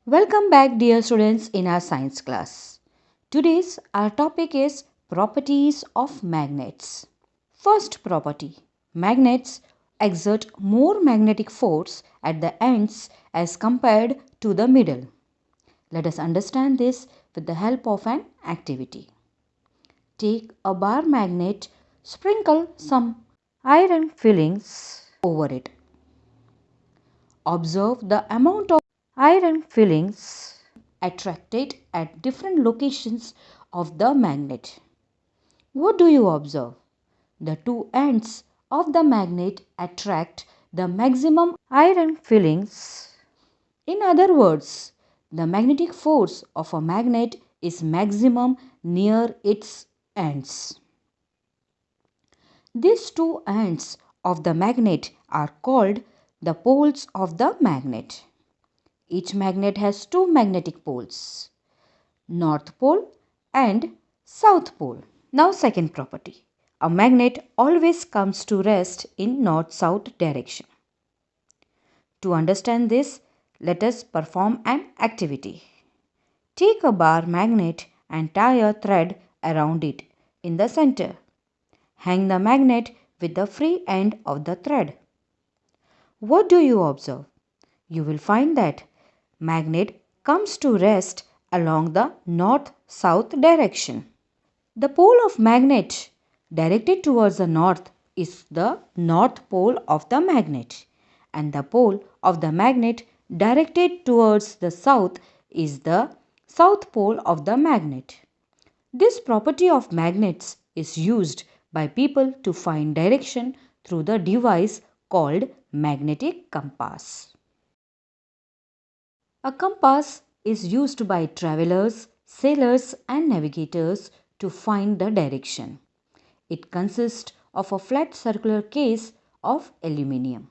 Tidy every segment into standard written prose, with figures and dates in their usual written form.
Welcome back, dear students, in our science class. Today's our topic is properties of magnets. First property: magnets exert more magnetic force at the ends as compared to the middle. Let us understand this with the help of an activity. Take a bar magnet, sprinkle some iron fillings over it. Observe the amount of iron fillings attracted at different locations of the magnet. What do you observe? The two ends of the magnet attract the maximum iron fillings. In other words, the magnetic force of a magnet is maximum near its ends. These two ends of the magnet are called the poles of the magnet. Each magnet has two magnetic poles, North Pole and South Pole. Now second property. A magnet always comes to rest in north-south direction. To understand this, let us perform an activity. Take a bar magnet and tie a thread around it in the center. Hang the magnet with the free end of the thread. What do you observe? You will find that magnet comes to rest along the north-south direction. The pole of magnet directed towards the north is the north pole of the magnet, and the pole of the magnet directed towards the south is the south pole of the magnet. This property of magnets is used by people to find direction through the device called magnetic compass. A compass is used by travelers, sailors, and navigators to find the direction. It consists of a flat circular case of aluminium.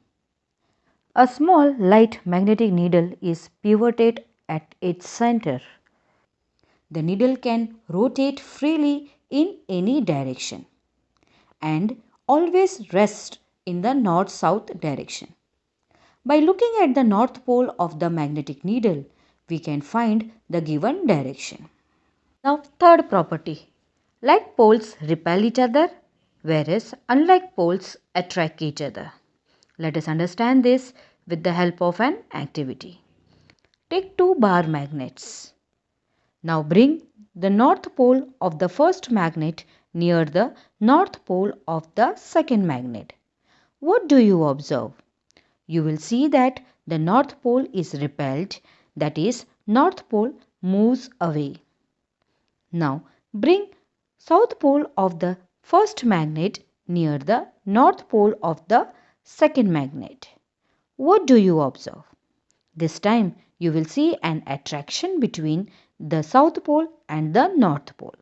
A small light magnetic needle is pivoted at its center. The needle can rotate freely in any direction and always rest in the north-south direction. By looking at the north pole of the magnetic needle, we can find the given direction. Now, third property. Like poles repel each other, whereas unlike poles attract each other. Let us understand this with the help of an activity. Take two bar magnets. Now bring the north pole of the first magnet near the north pole of the second magnet. What do you observe? You will see that the north pole is repelled, that is, north pole moves away. Now bring south pole of the first magnet near the north pole of the second magnet. What do you observe? This time you will see an attraction between the south pole and the north pole.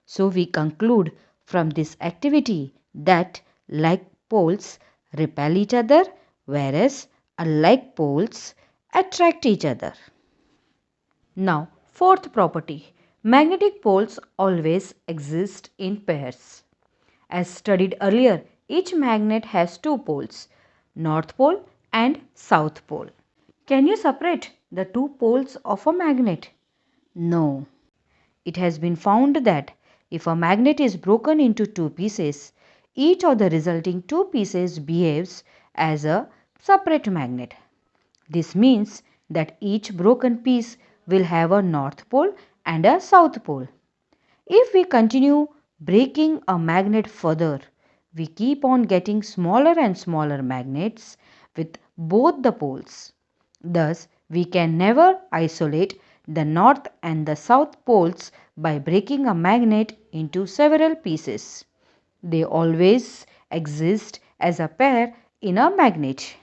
So we conclude from this activity that like poles repel each other, whereas unlike poles attract each other. Now, fourth property. Magnetic poles always exist in pairs. As studied earlier, each magnet has two poles, North Pole and South Pole. Can you separate the two poles of a magnet? No. It has been found that if a magnet is broken into two pieces, each of the resulting two pieces behaves as a separate magnet. This means that each broken piece will have a north pole and a south pole. If we continue breaking a magnet further, we keep on getting smaller and smaller magnets with both the poles. Thus, we can never isolate the north and the south poles by breaking a magnet into several pieces. They always exist as a pair in a magnet.